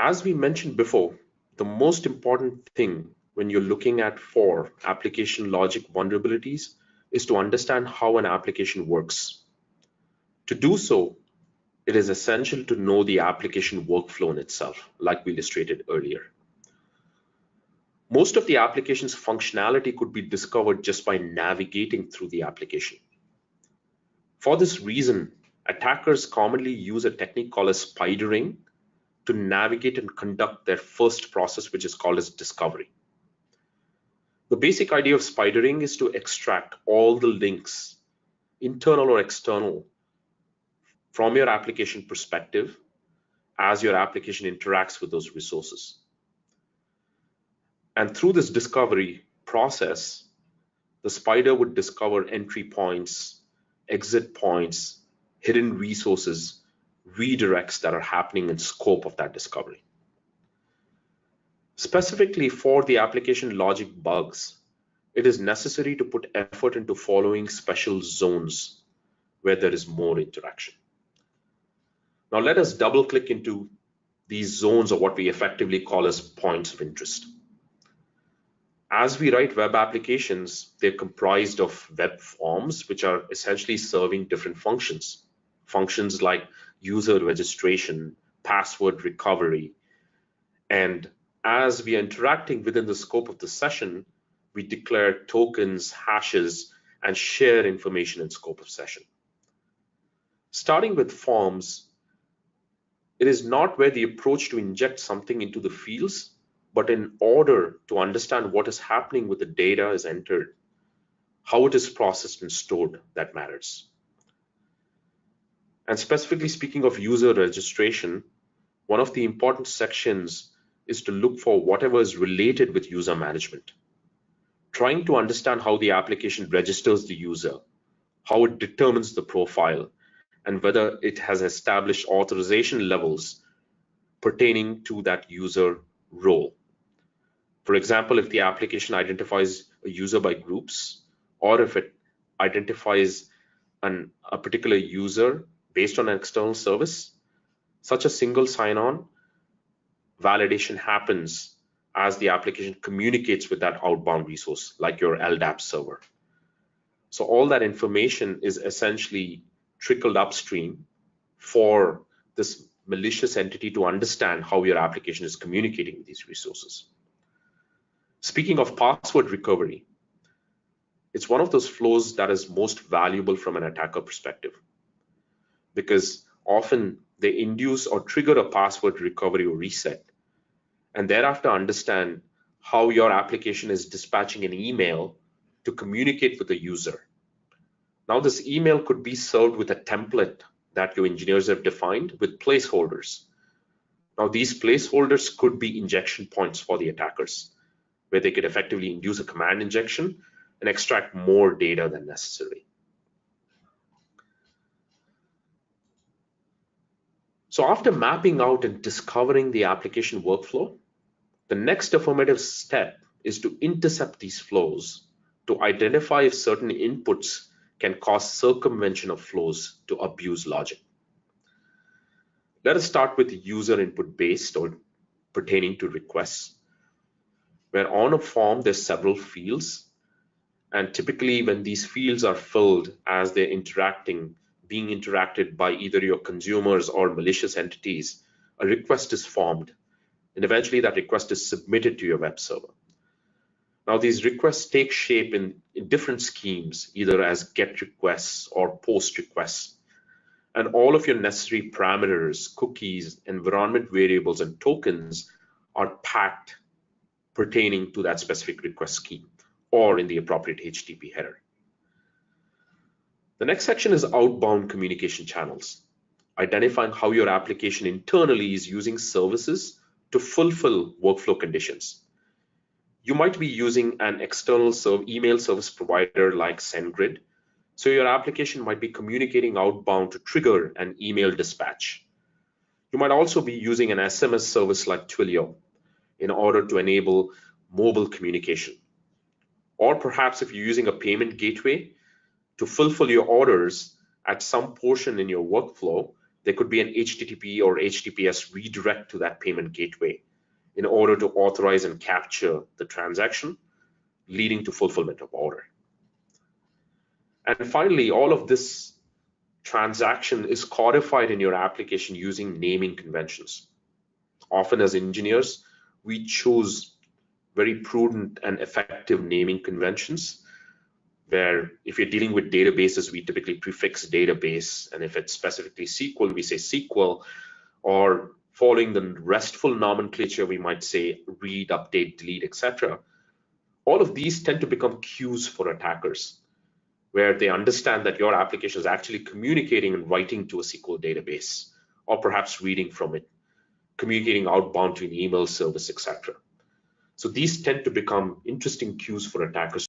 As we mentioned before, the most important thing when you're looking at for application logic vulnerabilities is to understand how an application works. To do so, it is essential to know the application workflow in itself, like we illustrated earlier. Most of the application's functionality could be discovered just by navigating through the application. For this reason, attackers commonly use a technique called as spidering to navigate and conduct their first process, which is called as discovery. The basic idea of spidering is to extract all the links, internal or external, from your application perspective as your application interacts with those resources. And through this discovery process, the spider would discover entry points, exit points, hidden resources, redirects that are happening in scope of that discovery. Specifically for the application logic bugs, it is necessary to put effort into following special zones where there is more interaction. Now let us double click into these zones, or what we effectively call as points of interest. As we write web applications, they're comprised of web forms, which are essentially serving different functions. Functions like user registration, password recovery. And as we are interacting within the scope of the session, we declare tokens, hashes, and share information in scope of session. Starting with forms, it is not where the approach to inject something into the fields, but in order to understand what is happening with the data is entered, how it is processed and stored, that matters. And specifically speaking of user registration, one of the important sections is to look for whatever is related with user management. Trying to understand how the application registers the user, how it determines the profile, and whether it has established authorization levels pertaining to that user role. For example, if the application identifies a user by groups, or if it identifies a particular user based on an external service, such a single sign-on validation happens as the application communicates with that outbound resource, like your LDAP server. So all that information is essentially trickled upstream for this malicious entity to understand how your application is communicating with these resources. Speaking of password recovery, it's one of those flows that is most valuable from an attacker perspective, because often they induce or trigger a password recovery or reset, and thereafter understand how your application is dispatching an email to communicate with the user. Now, this email could be served with a template that your engineers have defined with placeholders. Now, these placeholders could be injection points for the attackers, where they could effectively induce a command injection and extract more data than necessary. So after mapping out and discovering the application workflow, the next affirmative step is to intercept these flows to identify if certain inputs can cause circumvention of flows to abuse logic. Let us start with the user input based or pertaining to requests, where on a form there's several fields, and typically when these fields are filled as they're being interacted by either your consumers or malicious entities, a request is formed, and eventually that request is submitted to your web server. Now these requests take shape in different schemes, either as GET requests or POST requests, and all of your necessary parameters, cookies, environment variables, and tokens are packed pertaining to that specific request scheme or in the appropriate HTTP header. The next section is outbound communication channels, identifying how your application internally is using services to fulfill workflow conditions. You might be using an external email service provider like SendGrid, so your application might be communicating outbound to trigger an email dispatch. You might also be using an SMS service like Twilio in order to enable mobile communication. Or perhaps if you're using a payment gateway to fulfill your orders at some portion in your workflow, There could be an HTTP or HTTPS redirect to that payment gateway in order to authorize and capture the transaction, leading to fulfillment of order. And finally, all of this transaction is codified in your application using naming conventions. Often as engineers, we choose very prudent and effective naming conventions where if you're dealing with databases, we typically prefix database, and if it's specifically SQL, we say SQL, or following the RESTful nomenclature, we might say read, update, delete, etc. All of these tend to become cues for attackers, where they understand that your application is actually communicating and writing to a SQL database, or perhaps reading from it, communicating outbound to an email service, etc. So these tend to become interesting cues for attackers